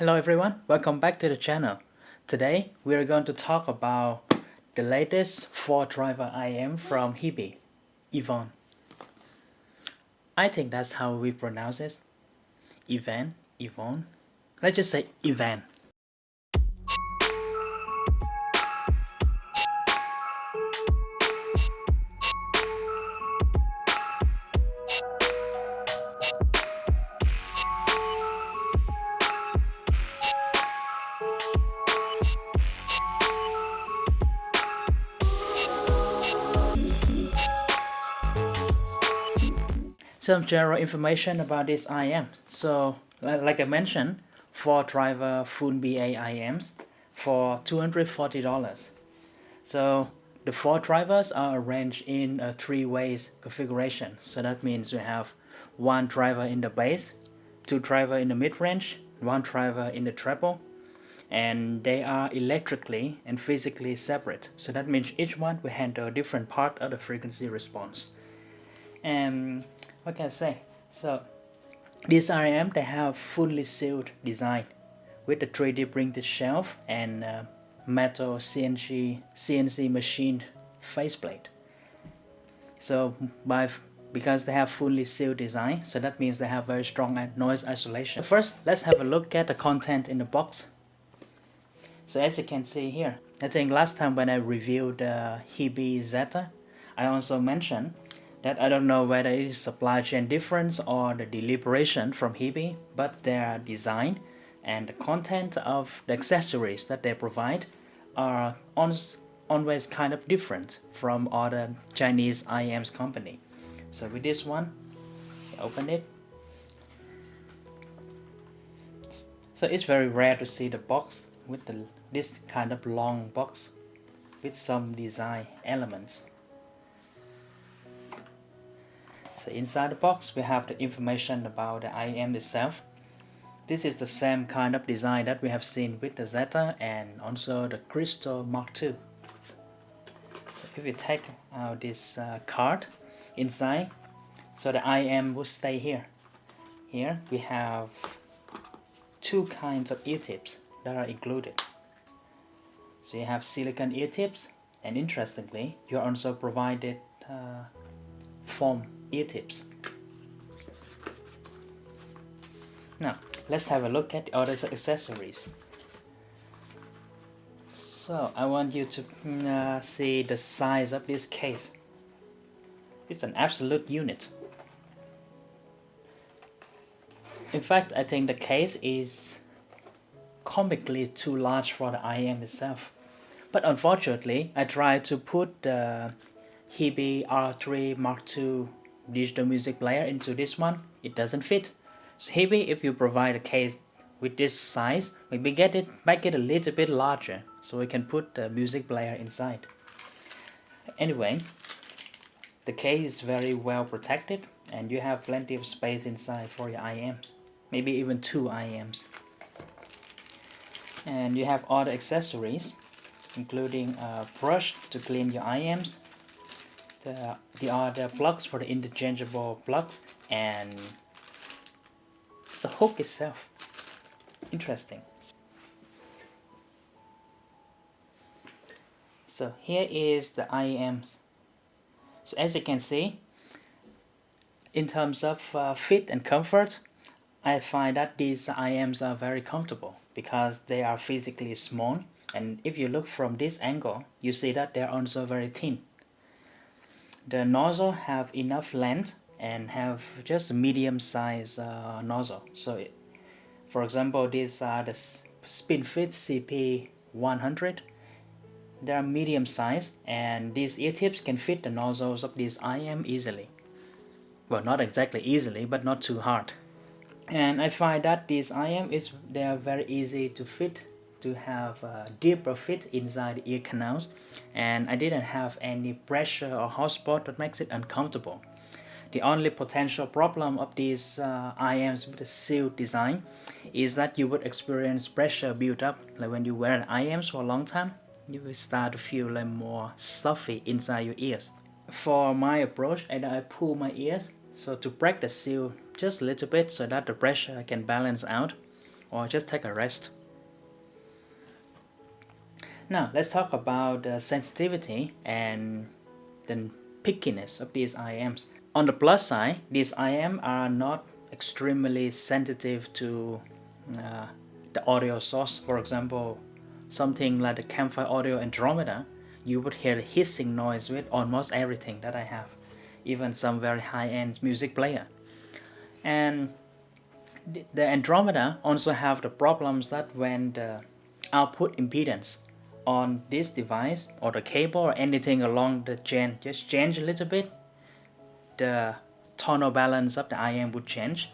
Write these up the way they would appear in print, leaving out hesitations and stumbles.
Hello everyone, welcome back to the channel. Today we are going to talk about the latest 4-driver IM from HiBy, Yvain. I think that's how we pronounce it. Yvain, Yvain. Let's just say Yvain. Some general information about this IM. So, like I mentioned, 4-driver full BA IMs for $240. So, the 4 drivers are arranged in a 3-ways configuration. So that means we have 1 driver in the bass, 2 driver in the mid-range, 1 driver in the treble, and they are electrically and physically separate. So that means each one will handle a different part of the frequency response. And what can I say? So this IM, they have fully sealed design with the 3D printed shelf and metal CNC machined faceplate. So because they have fully sealed design, so that means they have very strong noise isolation. First, let's have a look at the content in the box. So as you can see here, I think last time when I reviewed the HiBy Zeta, I also mentioned that I don't know whether it is supply chain difference or the deliberation from HiBy, but their design and the content of the accessories that they provide are always kind of different from other Chinese IMs company. So with this one, open it. So it's very rare to see the box with this kind of long box with some design elements. So inside the box we have the information about the IM itself. This is the same kind of design that we have seen with the Zeta and also the Crystal Mark II. So if you take out this card inside, so the IM will stay here. Here we have 2 kinds of ear tips that are included. So you have silicone ear tips, and interestingly you are also provided foam ear tips. Now let's have a look at the other accessories. So I want you to see the size of this case. It's an absolute unit. In fact, I think the case is comically too large for the IM itself. But unfortunately, I tried to put the HiBy R3 Mark II digital music player into this one. It doesn't fit. So HiBy, if you provide a case with this size, maybe make it a little bit larger so we can put the music player inside. Anyway, the case is very well protected and you have plenty of space inside for your IMs, maybe even 2 IMs. And you have other accessories, including a brush to clean your IMs, the other plugs for the interchangeable plugs, and the hook itself. Interesting. So here is the IMs. So as you can see, in terms of fit and comfort, I find that these IMs are very comfortable because they are physically small, and if you look from this angle, you see that they're also very thin. The nozzle have enough length and have just a medium size nozzle. So for example, these are the SpinFit CP100. They are medium size, and these ear tips can fit the nozzles of this IM easily. Well, not exactly easily, but not too hard. And I find that these IM they are very easy to fit, to have a deeper fit inside the ear canals, and I didn't have any pressure or hot spot that makes it uncomfortable. The only potential problem of these IMs with the sealed design is that you would experience pressure build up. Like when you wear IMs for a long time, you will start to feel like more stuffy inside your ears. For my approach, I pull my ears so to break the seal just a little bit so that the pressure can balance out, or just take a rest. Now let's talk about the sensitivity and the pickiness of these IMs. On the plus side, these IM are not extremely sensitive to the audio source. For example, something like the Campfire Audio Andromeda, you would hear the hissing noise with almost everything that I have, even some very high-end music player. And the Andromeda also have the problems that when the output impedance on this device or the cable or anything along the chain just change a little bit, the tonal balance of the IM would change.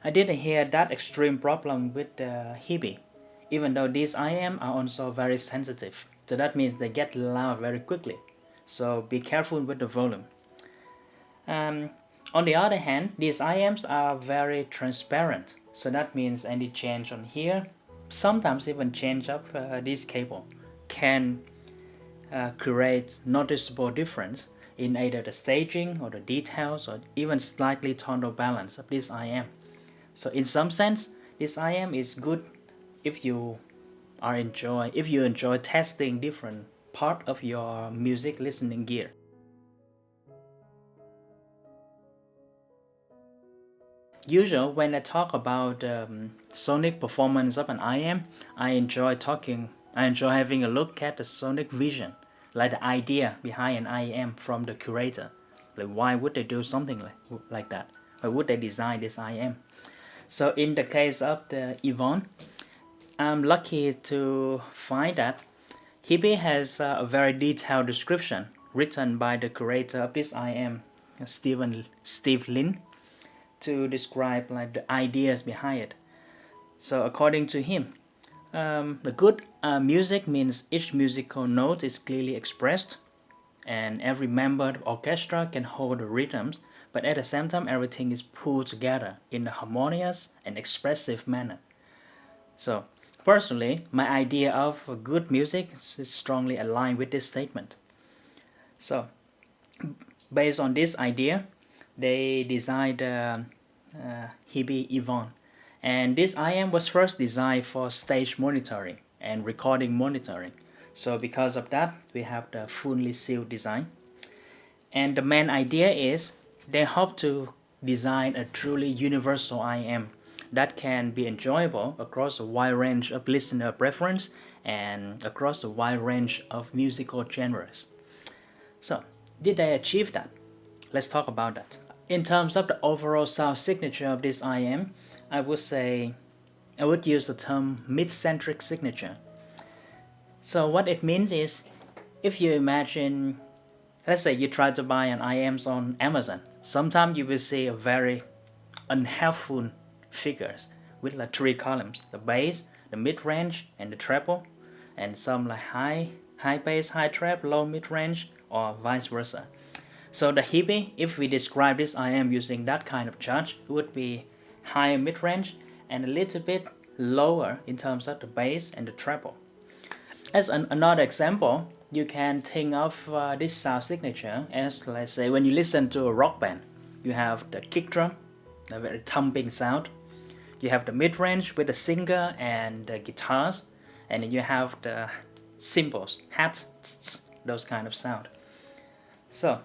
I didn't hear that extreme problem with the HiBy, even though these IM are also very sensitive. So that means they get loud very quickly. So be careful with the volume. On the other hand, these IMs are very transparent. So that means any change on here, sometimes even change of this cable, can create noticeable difference in either the staging or the details or even slightly tonal balance of this IM. So in some sense, this IM is good if you enjoy testing different part of your music listening gear. Usually when I talk about sonic performance of an IM, I enjoy having a look at the sonic vision, like the idea behind an IM from the curator. Like why would they do something like that? Why would they design this IM? So in the case of the Yvain, I'm lucky to find that HiBy has a very detailed description written by the curator of this IM, Steve Lin, to describe like the ideas behind it. So according to him, the good music means each musical note is clearly expressed, and every member of the orchestra can hold the rhythms, but at the same time everything is pulled together in a harmonious and expressive manner. So personally, my idea of good music is strongly aligned with this statement. So based on this idea, they designed HiBy Yvain. And this IM was first designed for stage monitoring and recording monitoring. So because of that, we have the fully sealed design. And the main idea is they hope to design a truly universal IM that can be enjoyable across a wide range of listener preference and across a wide range of musical genres. So, did they achieve that? Let's talk about that. In terms of the overall sound signature of this IM, I would use the term mid-centric signature. So what it means is, if you imagine, let's say you try to buy an IMs on Amazon, sometimes you will see a very unhelpful figures with like 3 columns: the bass, the mid-range, and the treble, and some like high bass, high treble, low mid-range, or vice versa. So the HiBy, if we describe this IM using that kind of chart, it would be higher mid-range and a little bit lower in terms of the bass and the treble. As another example, you can think of this sound signature as, let's say, when you listen to a rock band, you have the kick drum, a very thumping sound. You have the mid-range with the singer and the guitars, and then you have the cymbals, hats, those kind of sound. So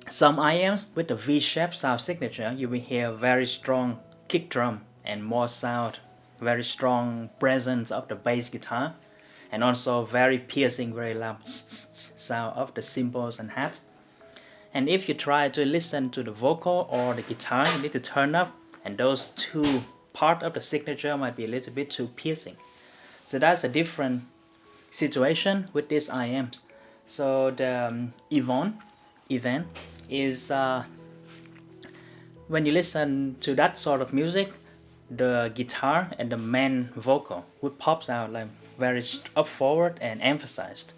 some IMs with the V-shaped sound signature, you will hear very strong kick drum and more sound, very strong presence of the bass guitar, and also very piercing, very loud sound of the cymbals and hats. And if you try to listen to the vocal or the guitar, you need to turn up, and those two part of the signature might be a little bit too piercing. So that's a different situation with these IMs. So the Yvain is when you listen to that sort of music, the guitar and the main vocal would pop out like very up forward and emphasized.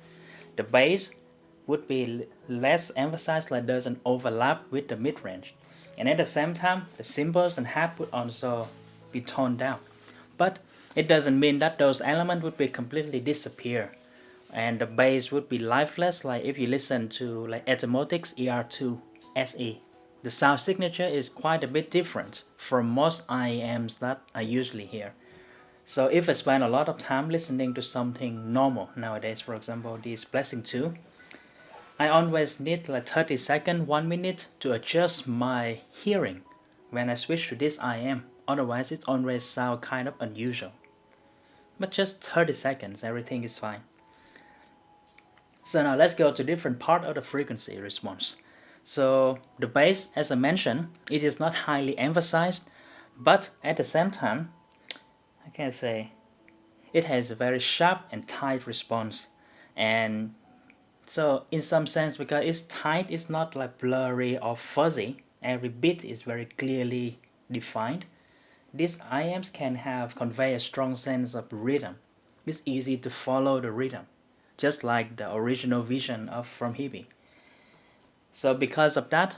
The bass would be less emphasized, like there's an overlap with the mid-range. And at the same time, the cymbals and hat would also be toned down. But it doesn't mean that those elements would be completely disappear. And the bass would be lifeless, like if you listen to like Etymotix ER2 SE. The sound signature is quite a bit different from most IEMs that I usually hear. So if I spend a lot of time listening to something normal nowadays, for example, this Blessing 2, I always need like 30 seconds, 1 minute to adjust my hearing when I switch to this IM. Otherwise, it always sounds kind of unusual. But just 30 seconds, everything is fine. So now let's go to different part of the frequency response. So the bass, as I mentioned, it is not highly emphasized, but at the same time, I can say it has a very sharp and tight response. And so in some sense, because it's tight, it's not like blurry or fuzzy. Every bit is very clearly defined. These IMs can convey a strong sense of rhythm. It's easy to follow the rhythm, just like the original vision from HiBy. So because of that,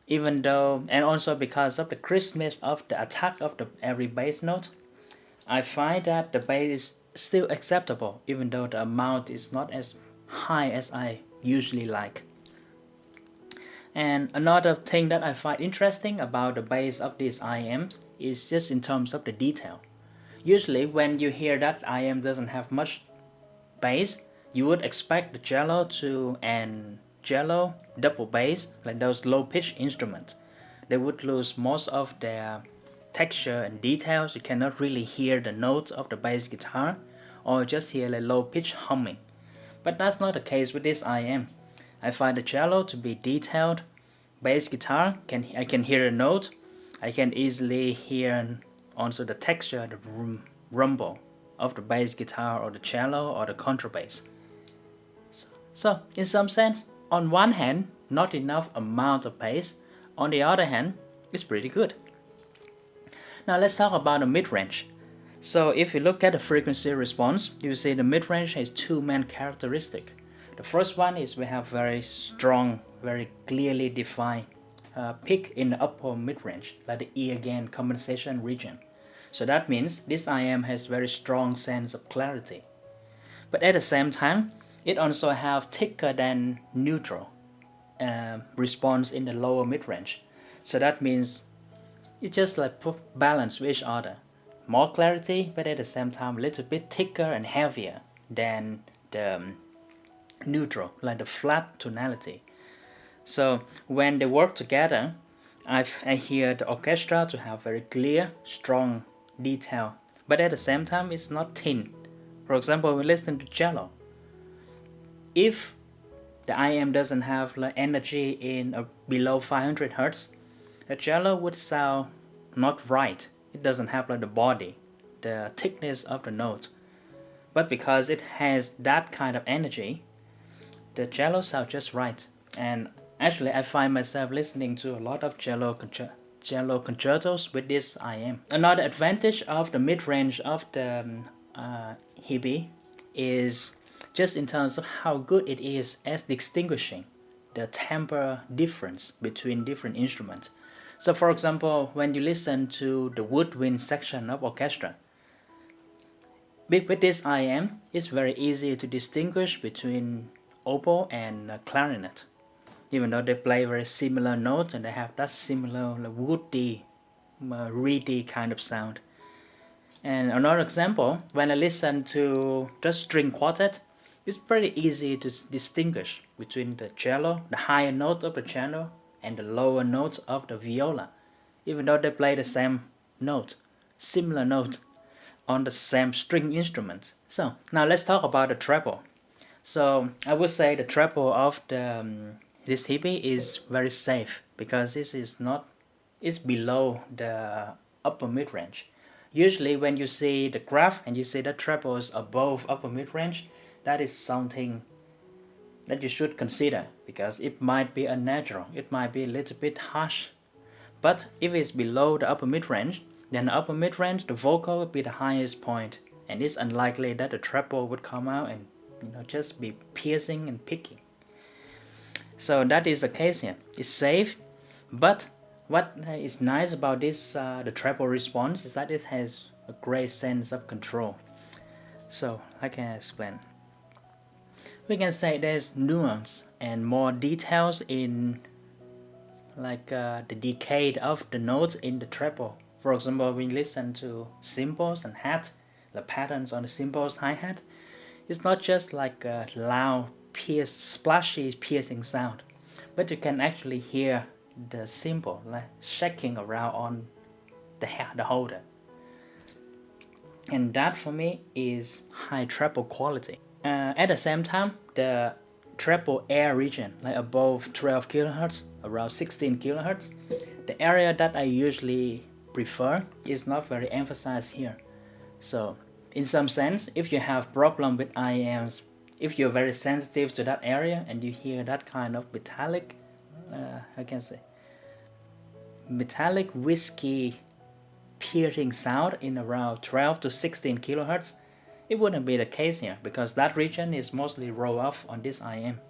even though, and also because of the crispness of the attack of the every bass note, I find that the bass is still acceptable, even though the amount is not as high as I usually like. And another thing that I find interesting about the bass of these IMs is just in terms of the detail. Usually when you hear that IM doesn't have much bass, you would expect the cello and cello double bass, like those low pitch instruments. They would lose most of their texture and details. You cannot really hear the notes of the bass guitar, or just hear a low pitch humming. But that's not the case with this IM. I find the cello to be detailed. Bass guitar, I can hear a note. I can easily hear also the texture, the rumble of the bass guitar or the cello or the contrabass. So in some sense, on one hand, not enough amount of bass. On the other hand, it's pretty good. Now let's talk about the mid-range. So if you look at the frequency response, you see the mid-range has two main characteristics. The first one is we have very strong, very clearly defined peak in the upper mid-range, like the ear gain compensation region. So that means this IM has very strong sense of clarity. But at the same time, it also have thicker than neutral response in the lower mid-range. So that means it just like balance with each other. More clarity, but at the same time a little bit thicker and heavier than the neutral, like the flat tonality. So when they work together, I hear the orchestra to have very clear, strong detail, but at the same time it's not thin. For example, we listen to cello. If the IM doesn't have like energy in below 500 Hz, the cello would sound not right. It doesn't have like the body, the thickness of the note. But because it has that kind of energy, the cello sounds just right. And actually I find myself listening to a lot of cello concertos with this IM. Another advantage of the mid-range of the HiBy is just in terms of how good it is as distinguishing the timbre difference between different instruments. So for example, when you listen to the woodwind section of orchestra, with this IM, it's very easy to distinguish between oboe and clarinet, even though they play very similar notes and they have that similar woody, reedy kind of sound. And another example, when I listen to the string quartet, it's very easy to distinguish between the cello, the higher note of the cello, and the lower notes of the viola, even though they play the same note, similar note on the same string instrument. So now let's talk about the treble. So I would say the treble of this HiBy is very safe because this is not, it's below the upper mid-range. Usually when you see the graph and you see the treble is above upper mid-range, that is something that you should consider because it might be unnatural, it might be a little bit harsh. But if it's below the upper mid-range, then the upper mid-range, the vocal would be the highest point, and it's unlikely that the treble would come out and just be piercing and picking. So that is the case here. It's safe, but what is nice about this the treble response is that it has a great sense of control. So I can explain. We can say there's nuance and more details in the decay of the notes in the treble. For example, we listen to cymbals and hat, the patterns on the cymbals hi-hat, it's not just like a loud, splashy, piercing sound, but you can actually hear the cymbal like shaking around on the holder. And that for me is high treble quality. At the same time, the treble air region, like above 12 kilohertz, around 16 kilohertz, the area that I usually prefer is not very emphasized here. So in some sense, if you have problem with IEMs, if you're very sensitive to that area and you hear that kind of metallic, metallic whiskey piercing sound in around 12 to 16 kilohertz, it wouldn't be the case here because that region is mostly roll off on this IM.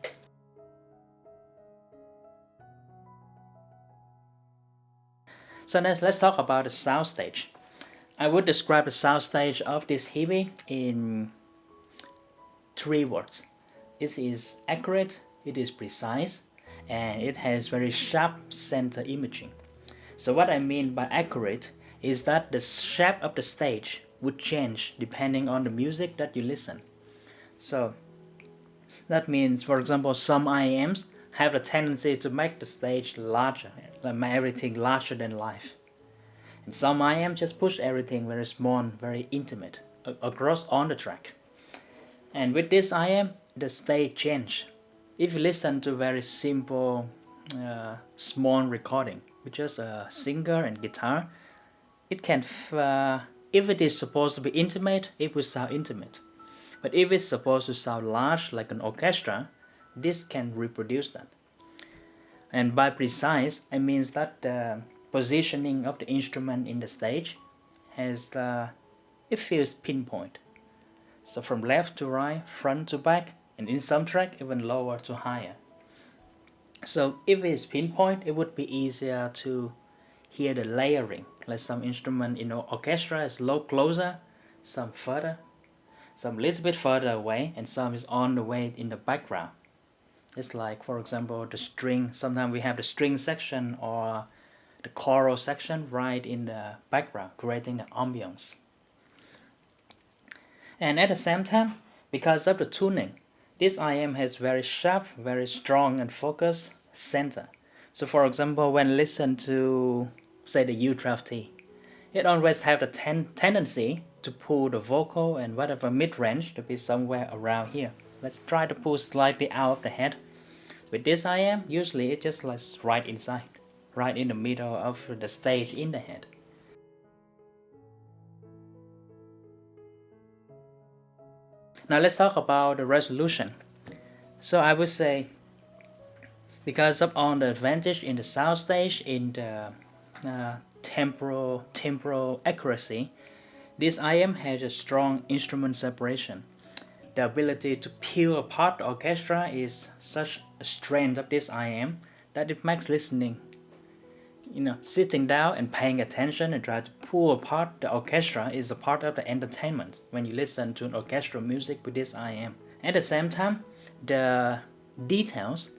So let's talk about the soundstage. I would describe the soundstage of this HiBy in 3 words. It is accurate, it is precise, and it has very sharp center imaging. So what I mean by accurate is that the shape of the stage would change depending on the music that you listen. So that means, for example, some IEMs have a tendency to make the stage larger, like make everything larger than life. And some IEMs just push everything very small, very intimate across on the track. And with this IEM, the stage change. If you listen to very simple, small recording with just a singer and guitar, it can, if it is supposed to be intimate, it will sound intimate. But if it's supposed to sound large like an orchestra, this can reproduce that. And by precise, I mean that the positioning of the instrument in the stage has, it feels pinpoint. So from left to right, front to back, and in some track even lower to higher. So if it's pinpoint, it would be easier to hear the layering, like some instrument in the orchestra is closer, some further, some little bit further away, and some is on the way in the background. It's like, for example, the string. Sometimes we have the string section or the choral section right in the background, creating the ambience. And at the same time, because of the tuning, this IM has very sharp, very strong and focused center. So for example, when listen to, say, the U12T, it always have the tendency to pull the vocal and whatever mid-range to be somewhere around here. Let's try to pull slightly out of the head. With this IM, usually it just lies right inside, right in the middle of the stage in the head. Now let's talk about the resolution. So I would say, because of all the advantage in the soundstage, in the temporal accuracy, this IM has a strong instrument separation. The ability to peel apart the orchestra is such a strength of this IM that it makes listening, sitting down and paying attention and try to pull apart the orchestra is a part of the entertainment when you listen to an orchestral music with this IM. At the same time, the details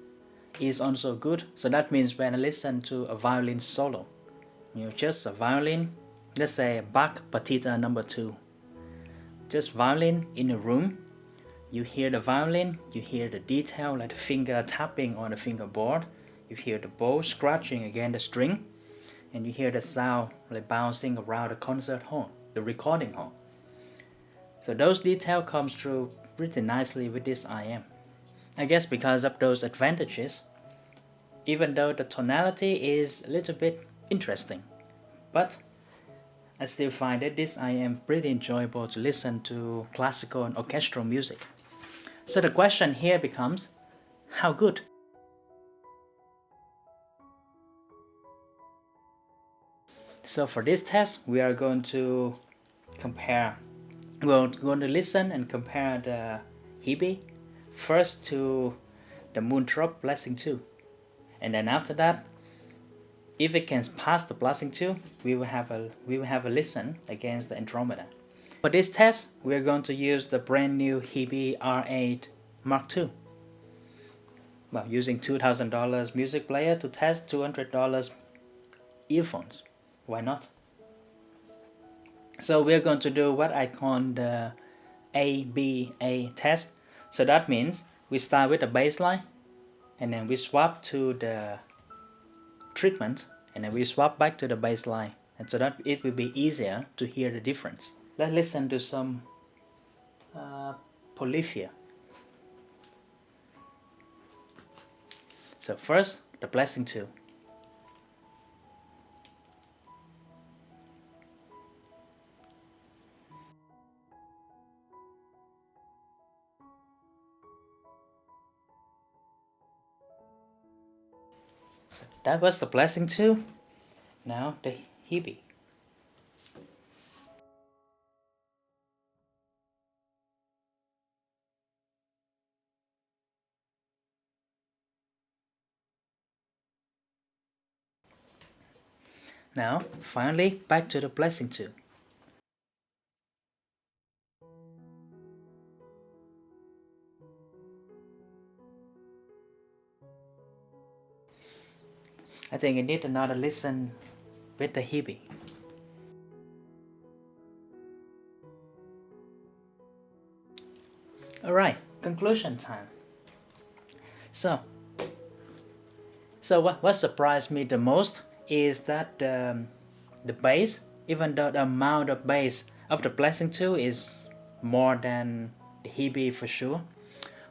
is also good. So that means when I listen to a violin solo, just a violin, let's say Bach Partita number 2, just violin in a room, you hear the violin, you hear the detail like the finger tapping on the fingerboard, you hear the bow scratching against the string, and you hear the sound like bouncing around the concert hall, the recording hall. So those details comes through pretty nicely with this IM. I guess because of those advantages, even though the tonality is a little bit interesting, but I still find that this IM pretty enjoyable to listen to classical and orchestral music. So the question here becomes, how good? So for this test, we are going to compare, we're going to listen and compare the HiBy first to the Moondrop Blessing 2. And then after that, if it can pass the Blessing 2, we will have a listen against the Andromeda. For this test, we are going to use the brand new HiBy R8 Mark II. Well, using $2,000 music player to test $200 earphones. Why not? So we're going to do what I call the ABA test. So that means we start with the baseline, and then we swap to the treatment, and then we swap back to the baseline, and so that it will be easier to hear the difference. Let's listen to some polyphia. So first, the blessing 2. So that was the blessing 2. Now the HiBy. Now, finally, back to the blessing 2. I think I need another listen with the HiBy. Alright, conclusion time. So what surprised me the most is that the bass, even though the amount of bass of the blessing 2 is more than the HiBy for sure,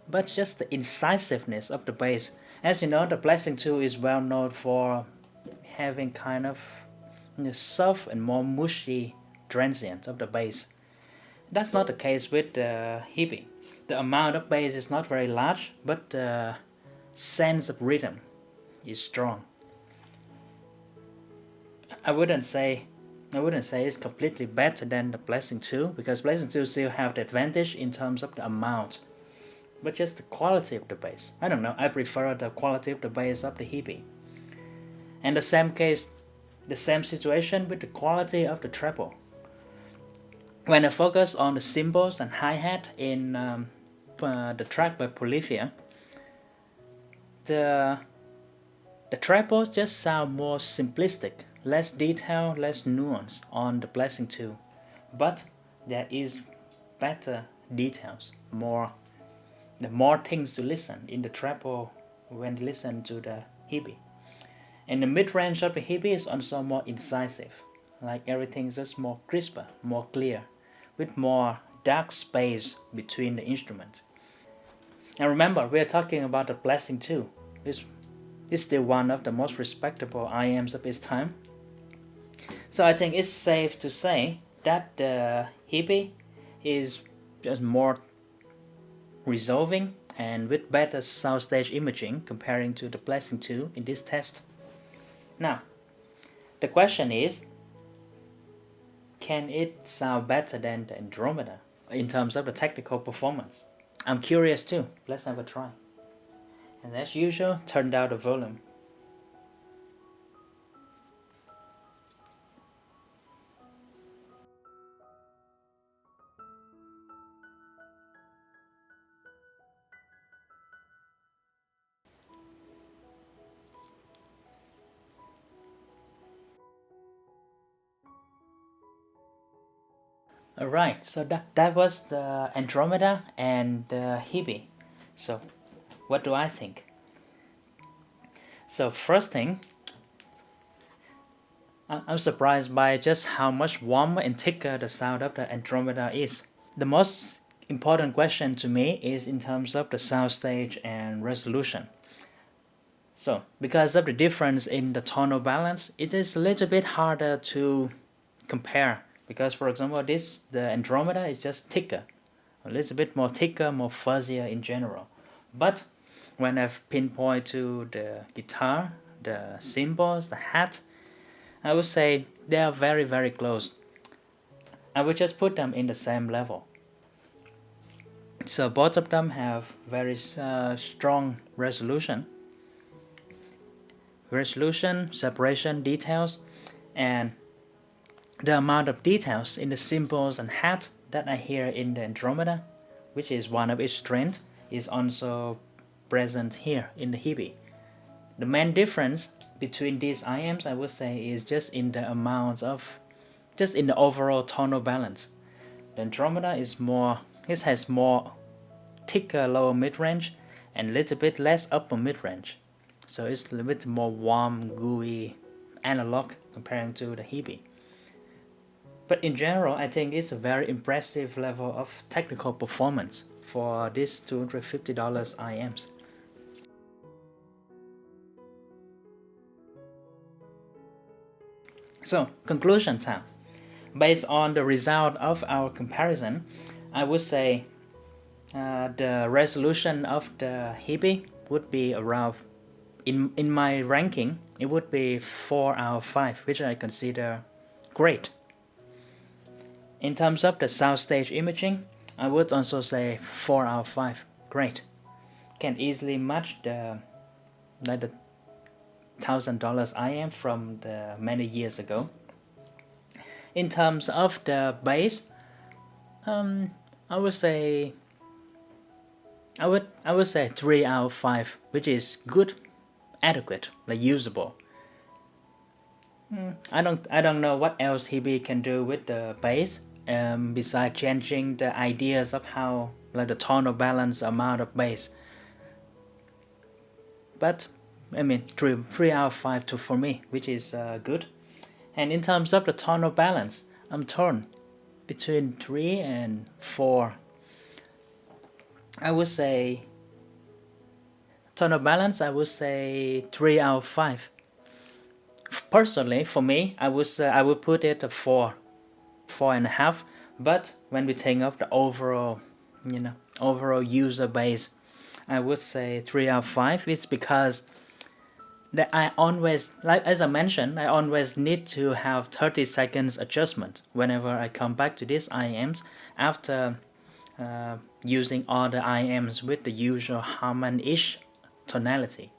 but just the incisiveness of the bass. As you know, the blessing 2 is well known for having kind of soft and more mushy transient of the bass. That's not the case with the HiBy. The amount of bass is not very large, but the sense of rhythm is strong. I wouldn't say it's completely better than the blessing 2, because blessing 2 still have the advantage in terms of the amount, but just the quality of the bass. I don't know, I prefer the quality of the bass of the HiBy. And the same situation with the quality of the treble. When I focus on the cymbals and hi-hat in the track by Polyphia, the trebles just sound more simplistic, less detail, less nuance on the blessing 2, but there is better details, more things to listen in the treble when you listen to the HiBy. And the mid-range of the HiBy is also more incisive, like everything is just more crisper, more clear, with more dark space between the instruments. And remember, we are talking about the blessing 2. This is still one of the most respectable IMs of its time. So I think it's safe to say that the HiBy is just more resolving and with better soundstage imaging comparing to the blessing 2 in this test. Now, the question is, can it sound better than the Andromeda in terms of the technical performance? I'm curious too. Let's have a try. And as usual, turn down the volume. Alright, so that was the Andromeda and the HiBy. So what do I think? So first thing, I'm surprised by just how much warmer and thicker the sound of the Andromeda is. The most important question to me is in terms of the soundstage and resolution. So because of the difference in the tonal balance, it is a little bit harder to compare, because for example the Andromeda is just thicker, a little bit more thicker, more fuzzier in general. But when I've pinpoint to the guitar, the cymbals, the hat, I would say they are very very close. I would just put them in the same level. So both of them have very strong resolution, separation, details, and the amount of details in the cymbals and hat that I hear in the Andromeda, which is one of its strengths, is also present here in the HiBy. The main difference between these IMs, I would say, is just in the amount of just in the overall tonal balance. The Andromeda is more, it has more thicker lower mid-range and a little bit less upper mid-range. So it's a little bit more warm, gooey, analog comparing to the HiBy. But in general, I think it's a very impressive level of technical performance for this $250 IMs. So, conclusion time. Based on the result of our comparison, I would say the resolution of the HiBy would be around, in my ranking, it would be 4 out of 5, which I consider great. In terms of the Soundstage Imaging, I would also say 4 out of 5, great. Can easily match the $1,000 IM from the many years ago. In terms of the bass, I would say 3 out of 5, which is good, adequate, like usable. I don't know what else HiBy can do with the bass, besides changing the ideas of how, like, the tonal balance, amount of bass. But I mean, 3 out of 5 for me, which is good. And in terms of the tonal balance, I'm torn between 3 and 4. I would say tonal balance, I would say 3 out of 5. Personally, for me, I would put it a 4, 4.5. But when we think of the overall user base, I would say 3 out of 5. It's because that I always, like as I mentioned, I always need to have 30 seconds adjustment whenever I come back to these IMs after using all the IMs with the usual Harmon-ish tonality.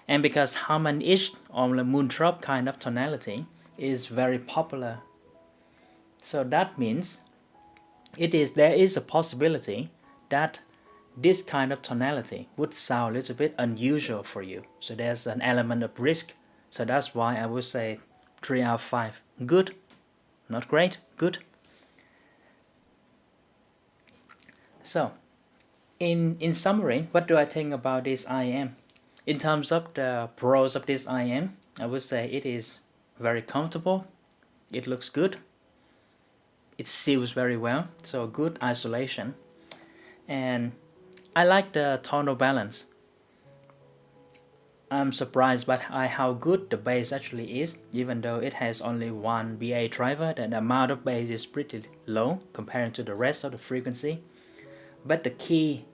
And because Harmon-ish or the Moondrop kind of tonality is very popular, so that means there is a possibility that this kind of tonality would sound a little bit unusual for you. So there's an element of risk. So that's why I would say 3 out of 5. Good, not great, good. So, in summary, what do I think about this IM? In terms of the pros of this IM, I would say it is very comfortable, it looks good, it seals very well, so good isolation, and I like the tonal balance. I'm surprised by how good the bass actually is, even though it has only one BA driver, and the amount of bass is pretty low compared to the rest of the frequency. But the key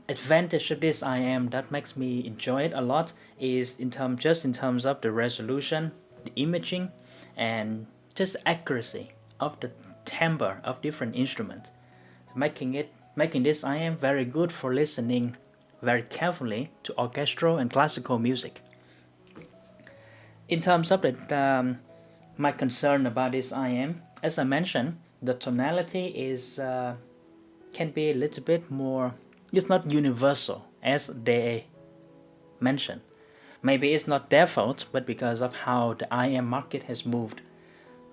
advantage of this IM that makes me enjoy it a lot is in terms of the resolution, the imaging, and just the accuracy of the timbre of different instruments, making this IM very good for listening very carefully to orchestral and classical music. In terms of my concern about this IM, as I mentioned, the tonality is can be a little bit more. It's not universal as they mentioned. Maybe it's not their fault, but because of how the IM market has moved.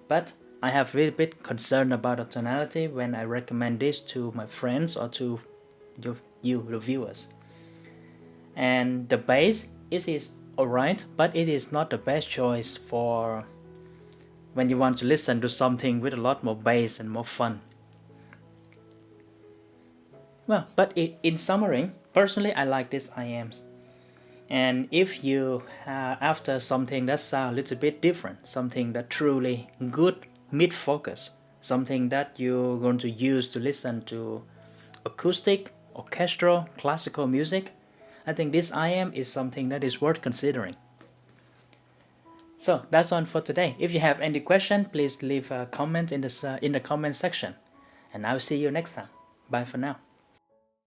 But I have really bit concerned about the tonality when I recommend this to my friends or to you, the viewers. And the bass is alright, but it is not the best choice for when you want to listen to something with a lot more bass and more fun. Well, but in summary, personally I like these IMs. And if you after something that sounds a little bit different, something that truly good mid-focus, something that you're going to use to listen to acoustic, orchestral, classical music, I think this IM is something that is worth considering. So that's all for today. If you have any question, please leave a comment in the comment section. And I'll see you next time. Bye for now.